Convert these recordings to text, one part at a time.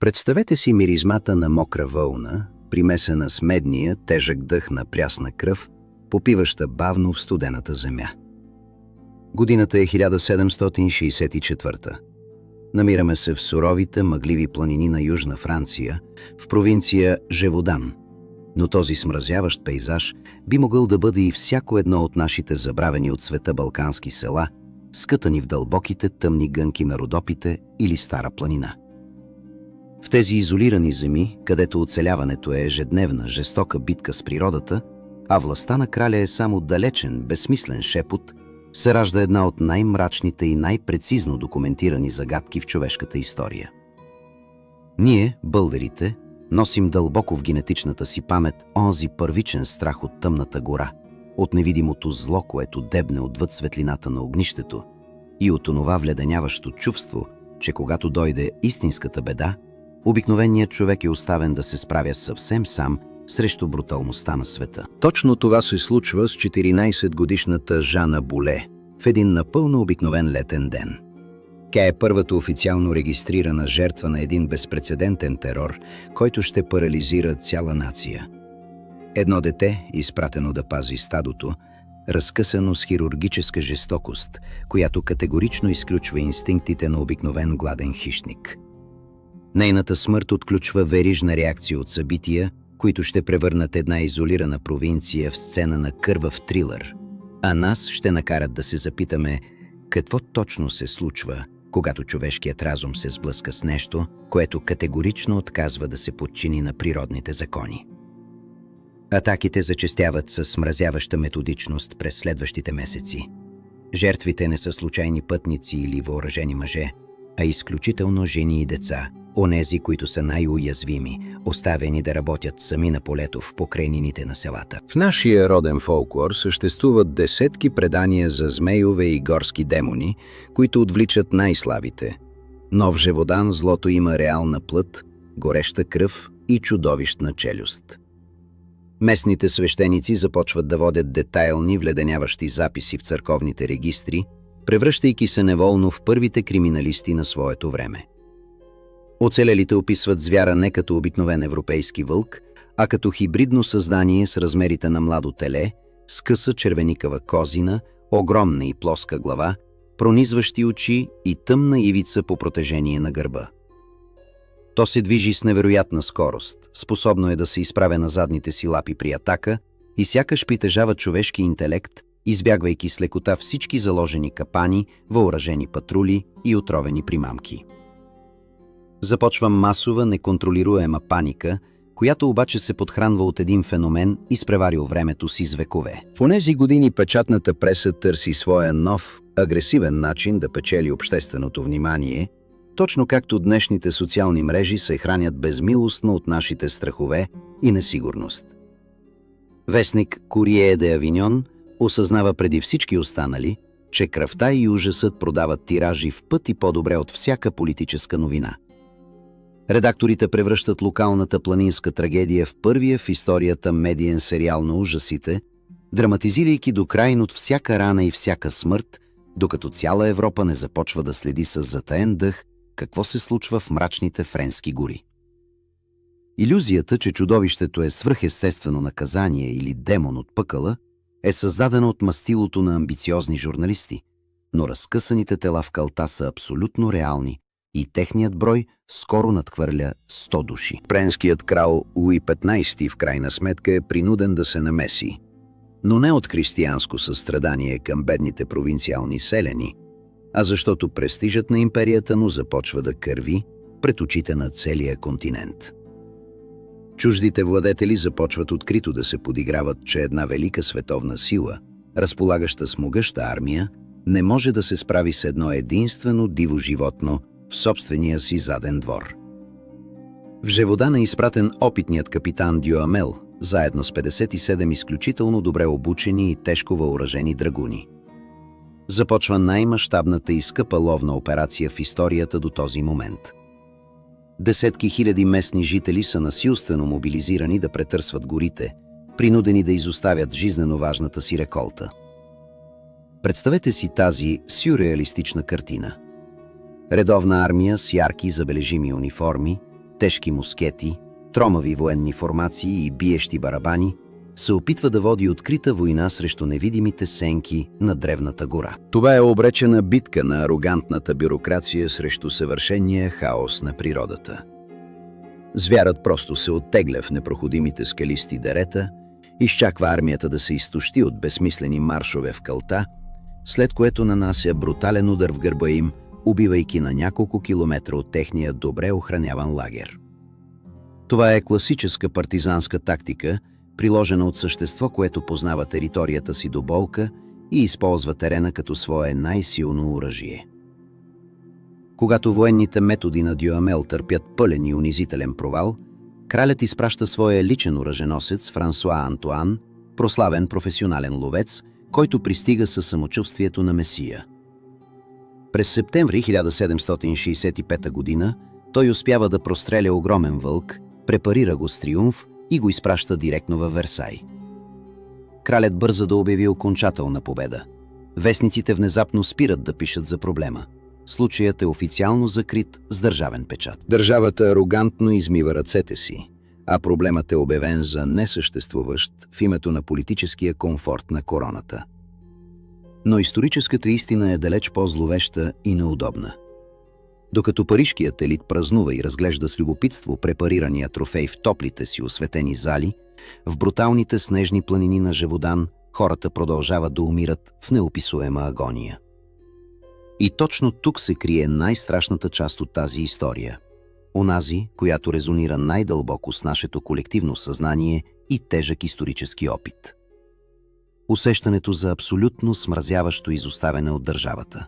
Представете си миризмата на мокра вълна, примесена с медния, тежък дъх на прясна кръв, попиваща бавно в студената земя. Годината е 1764. Намираме се в суровите, мъгливи планини на Южна Франция, в провинция Живодан. Но този смразяващ пейзаж би могъл да бъде и всяко едно от нашите забравени от света балкански села, скътани в дълбоките тъмни гънки на Родопите или Стара планина. В тези изолирани земи, където оцеляването е ежедневна, жестока битка с природата, а властта на краля е само далечен, безсмислен шепот, се ражда една от най-мрачните и най-прецизно документирани загадки в човешката история. Ние, българите, носим дълбоко в генетичната си памет онзи първичен страх от тъмната гора, от невидимото зло, което дебне отвъд светлината на огнището, и от онова вледеняващо чувство, че когато дойде истинската беда, обикновеният човек е оставен да се справя съвсем сам срещу бруталността на света. Точно това се случва с 14-годишната Жана Буле в един напълно обикновен летен ден. Тя е първата официално регистрирана жертва на един безпрецедентен терор, който ще парализира цяла нация. Едно дете, изпратено да пази стадото, разкъсано с хирургическа жестокост, която категорично изключва инстинктите на обикновен гладен хищник. Нейната смърт отключва верижна реакция от събития, които ще превърнат една изолирана провинция в сцена на кървав трилър, а нас ще накарат да се запитаме какво точно се случва, когато човешкият разум се сблъска с нещо, което категорично отказва да се подчини на природните закони. Атаките зачестяват с смразяваща методичност през следващите месеци. Жертвите не са случайни пътници или въоръжени мъже, а изключително жени и деца, онези, които са най-уязвими, оставени да работят сами на полето в покрайнините на селата. В нашия роден фолклор съществуват десетки предания за змейове и горски демони, които отвличат най-слабите. Но в Живодан злото има реална плът, гореща кръв и чудовищна челюст. Местните свещеници започват да водят детайлни, вледеняващи записи в църковните регистри, превръщайки се неволно в първите криминалисти на своето време. Оцелелите описват звяра не като обикновен европейски вълк, а като хибридно създание с размерите на младо теле, с къса червеникава козина, огромна и плоска глава, пронизващи очи и тъмна ивица по протежение на гърба. То се движи с невероятна скорост, способно е да се изправя на задните си лапи при атака и сякаш притежава човешки интелект, избягвайки с лекота всички заложени капани, въоръжени патрули и отровени примамки. Започва масова, неконтролируема паника, която обаче се подхранва от един феномен, изпреварил времето си с векове. В онези години печатната преса търси своя нов, агресивен начин да печели общественото внимание, точно както днешните социални мрежи се хранят безмилостно от нашите страхове и несигурност. Вестник Курие де Авиньон осъзнава преди всички останали, че кръвта и ужасът продават тиражи в пъти по-добре от всяка политическа новина. Редакторите превръщат локалната планинска трагедия в първия в историята медиен сериал на ужасите, драматизирайки до крайнот всяка рана и всяка смърт, докато цяла Европа не започва да следи с затаен дъх какво се случва в мрачните френски гори. Илюзията, че чудовището е свръхестествено наказание или демон от пъкъла, е създадена от мастилото на амбициозни журналисти, но разкъсаните тела в калта са абсолютно реални и техният брой скоро надхвърля 100 души. Френският крал Луи XV в крайна сметка е принуден да се намеси, но не от християнско състрадание към бедните провинциални селяни, а защото престижът на империята му започва да кърви пред очите на целия континент. Чуждите владетели започват открито да се подиграват, че една велика световна сила, разполагаща с могъща армия, не може да се справи с едно единствено диво животно в собствения си заден двор. В Живодан е изпратен опитният капитан Дюамел, заедно с 57 изключително добре обучени и тежко въоръжени драгуни. Започва най-мащабната и скъпа ловна операция в историята до този момент. Десетки хиляди местни жители са насилствено мобилизирани да претърсват горите, принудени да изоставят жизнено важната си реколта. Представете си тази сюрреалистична картина. Редовна армия с ярки забележими униформи, тежки мускети, тромави военни формации и биещи барабани, се опитва да води открита война срещу невидимите сенки на древната гора. Това е обречена битка на арогантната бюрокрация срещу съвършения хаос на природата. Звярат просто се оттегля в непроходимите скалисти дерета, изчаква армията да се изтощи от безсмислени маршове в кълта, след което нанася брутален удар в гърба им, убивайки на няколко километра от техния добре охраняван лагер. Това е класическа партизанска тактика, приложена от същество, което познава територията си до болка и използва терена като свое най-силно оръжие. Когато военните методи на Дюамел търпят пълен и унизителен провал, кралят изпраща своя личен оръженосец Франсуа Антуан, прославен професионален ловец, който пристига със самочувствието на месия. През септември 1765 година той успява да простреля огромен вълк, препарира го с триумф и го изпраща директно във Версай. Кралят бърза да обяви окончателна победа. Вестниците внезапно спират да пишат за проблема. Случаят е официално закрит с държавен печат. Държавата арогантно измива ръцете си, а проблемът е обявен за несъществуващ в името на политическия комфорт на короната. Но историческата истина е далеч по-зловеща и неудобна. Докато парижкият елит празнува и разглежда с любопитство препарирания трофей в топлите си осветени зали, в бруталните снежни планини на Живодан хората продължават да умират в неописуема агония. И точно тук се крие най-страшната част от тази история. Онази, която резонира най-дълбоко с нашето колективно съзнание и тежък исторически опит. Усещането за абсолютно смразяващо изоставяне от държавата.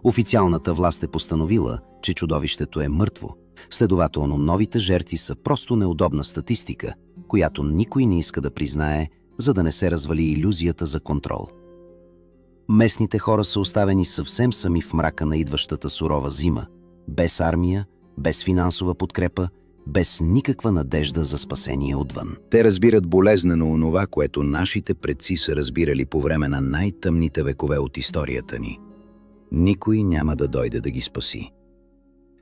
Официалната власт е постановила, че чудовището е мъртво, следователно новите жертви са просто неудобна статистика, която никой не иска да признае, за да не се развали илюзията за контрол. Местните хора са оставени съвсем сами в мрака на идващата сурова зима, без армия, без финансова подкрепа, без никаква надежда за спасение отвън. Те разбират болезнено онова, което нашите предци са разбирали по време на най-тъмните векове от историята ни. Никой няма да дойде да ги спаси.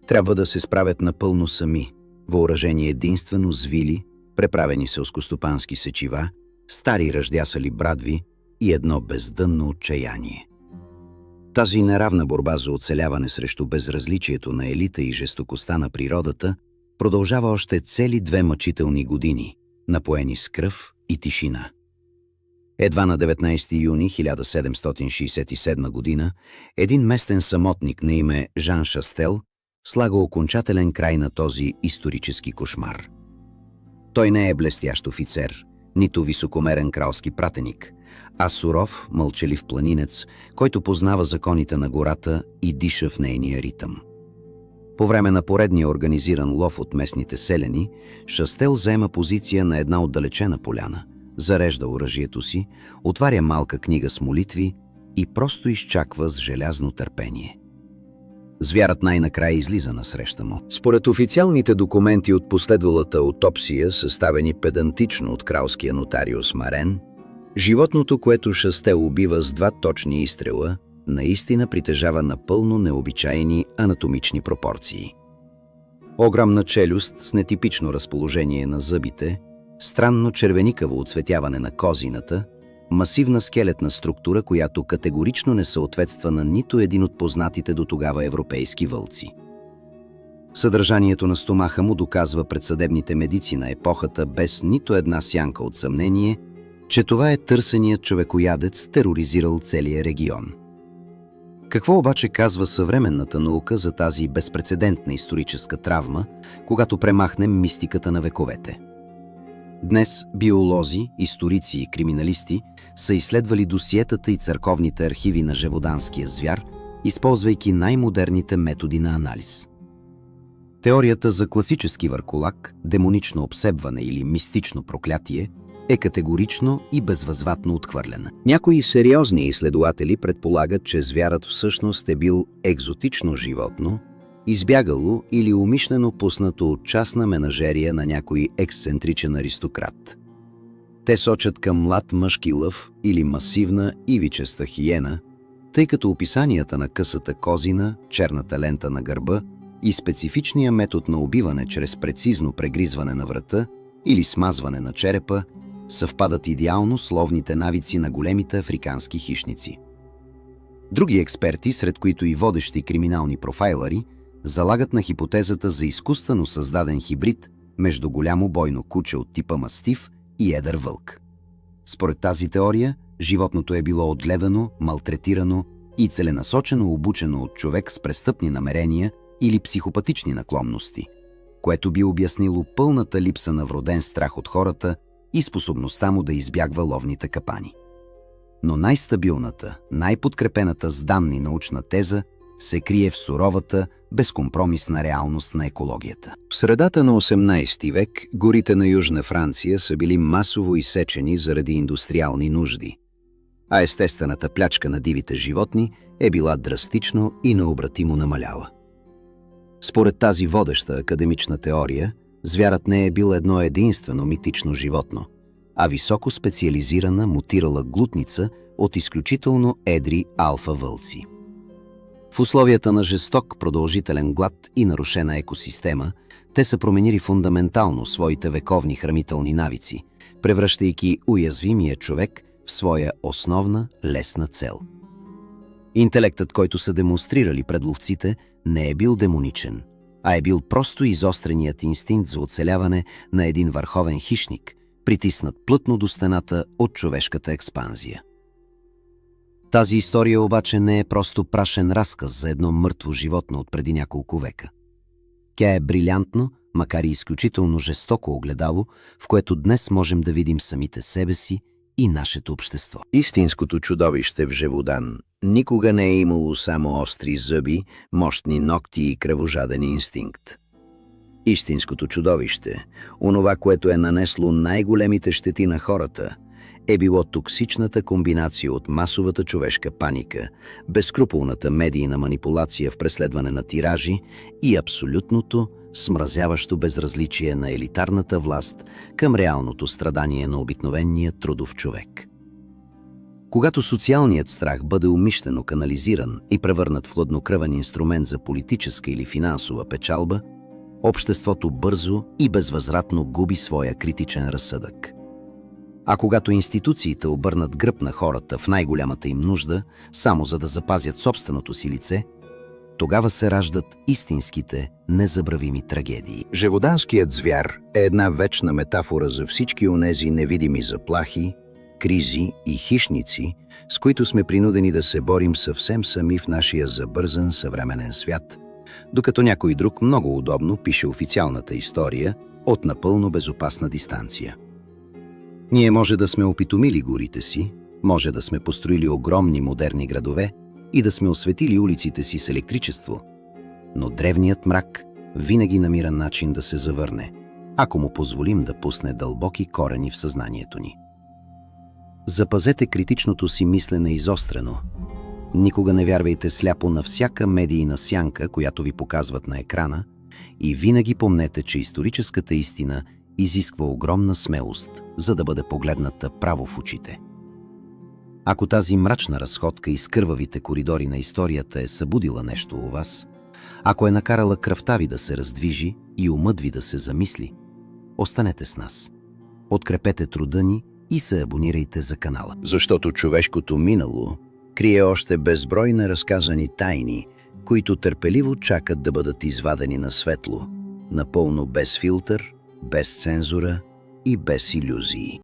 Трябва да се справят напълно сами, въоръжени единствено с вили, преправени селскостопански сечива, стари ръждясали брадви и едно бездънно отчаяние. Тази неравна борба за оцеляване срещу безразличието на елита и жестокостта на природата продължава още цели 2 мъчителни години, напоени с кръв и тишина. Едва на 19 юни 1767 година един местен самотник на име Жан Шастел слага окончателен край на този исторически кошмар. Той не е блестящ офицер, нито високомерен кралски пратеник, а суров, мълчалив планинец, който познава законите на гората и диша в нейния ритъм. По време на поредния организиран лов от местните селяни, Шастел заема позиция на една отдалечена поляна, зарежда оръжието си, отваря малка книга с молитви и просто изчаква с желязно търпение. Звярат най-накрая излиза насреща му. Според официалните документи от последвалата аутопсия, съставени педантично от кралския нотариус Марен, животното, което Шастел убива с 2 точни изстрела, наистина притежава напълно необичайни анатомични пропорции. Огромна челюст с нетипично разположение на зъбите, странно червеникаво оцветяване на козината, масивна скелетна структура, която категорично не съответства на нито един от познатите до тогава европейски вълци. Съдържанието на стомаха му доказва пред съдебните медици на епохата без нито една сянка от съмнение, че това е търсеният човекоядец, тероризирал целия регион. Какво обаче казва съвременната наука за тази безпрецедентна историческа травма, когато премахнем мистиката на вековете? Днес биолози, историци и криминалисти са изследвали досиетата и църковните архиви на живоданския звяр, използвайки най-модерните методи на анализ. Теорията за класически върколак, демонично обсебване или мистично проклятие е категорично и безвъзвратно отхвърлена. Някои сериозни изследователи предполагат, че звярат всъщност е бил екзотично животно, избягало или умишлено пуснато от частна менажерия на някой ексцентричен аристократ. Те сочат към млад мъжки лъв или масивна ивичеста хиена, тъй като описанията на късата козина, черната лента на гърба и специфичния метод на убиване чрез прецизно прегризване на врата или смазване на черепа съвпадат идеално с ловните навици на големите африкански хищници. Други експерти, сред които и водещи криминални профайлъри, залагат на хипотезата за изкуствено създаден хибрид между голямо бойно куче от типа мастиф и едър вълк. Според тази теория, животното е било отгледано, малтретирано и целенасочено обучено от човек с престъпни намерения или психопатични наклонности, което би обяснило пълната липса на вроден страх от хората и способността му да избягва ловните капани. Но най-стабилната, най-подкрепената с данни научна теза се крие в суровата, безкомпромисна реалност на екологията. В средата на 18 век горите на Южна Франция са били масово изсечени заради индустриални нужди, а естествената плячка на дивите животни е била драстично и необратимо намаляла. Според тази водеща академична теория, звярат не е бил едно единствено митично животно, а високо специализирана мутирала глутница от изключително едри алфа-вълци. В условията на жесток продължителен глад и нарушена екосистема, те са променили фундаментално своите вековни хранителни навици, превръщайки уязвимия човек в своя основна лесна цел. Интелектът, който са демонстрирали пред ловците, не е бил демоничен, а е бил просто изостреният инстинкт за оцеляване на един върховен хищник, притиснат плътно до стената от човешката експанзия. Тази история обаче не е просто прашен разказ за едно мъртво животно от преди няколко века. Тя е брилянтно, макар и изключително жестоко огледало, в което днес можем да видим самите себе си и нашето общество. Истинското чудовище в Живодан никога не е имало само остри зъби, мощни ногти и кръвожаден инстинкт. Истинското чудовище, онова, което е нанесло най-големите щети на хората, е било токсичната комбинация от масовата човешка паника, безскрупулната медийна манипулация в преследване на тиражи и абсолютното, смразяващо безразличие на елитарната власт към реалното страдание на обикновения трудов човек. Когато социалният страх бъде умишлено канализиран и превърнат в хладнокръвен инструмент за политическа или финансова печалба, обществото бързо и безвъзвратно губи своя критичен разсъдък. А когато институциите обърнат гръб на хората в най-голямата им нужда, само за да запазят собственото си лице, тогава се раждат истинските, незабравими трагедии. Живоданският звяр е една вечна метафора за всички онези невидими заплахи, кризи и хищници, с които сме принудени да се борим съвсем сами в нашия забързан съвременен свят, докато някой друг много удобно пише официалната история от напълно безопасна дистанция. Ние може да сме опитомили горите си, може да сме построили огромни модерни градове и да сме осветили улиците си с електричество, но древният мрак винаги намира начин да се завърне, ако му позволим да пусне дълбоки корени в съзнанието ни. Запазете критичното си мислене изострено. Никога не вярвайте сляпо на всяка медийна сянка, която ви показват на екрана, и винаги помнете, че историческата истина изисква огромна смелост, за да бъде погледната право в очите. Ако тази мрачна разходка из кървавите коридори на историята е събудила нещо у вас, ако е накарала кръвта ви да се раздвижи и умът ви да се замисли, останете с нас. Подкрепете труда ни и се абонирайте за канала. Защото човешкото минало крие още безброй неразказани тайни, които търпеливо чакат да бъдат извадени на светло, напълно без филтър, без цензура и без илюзии.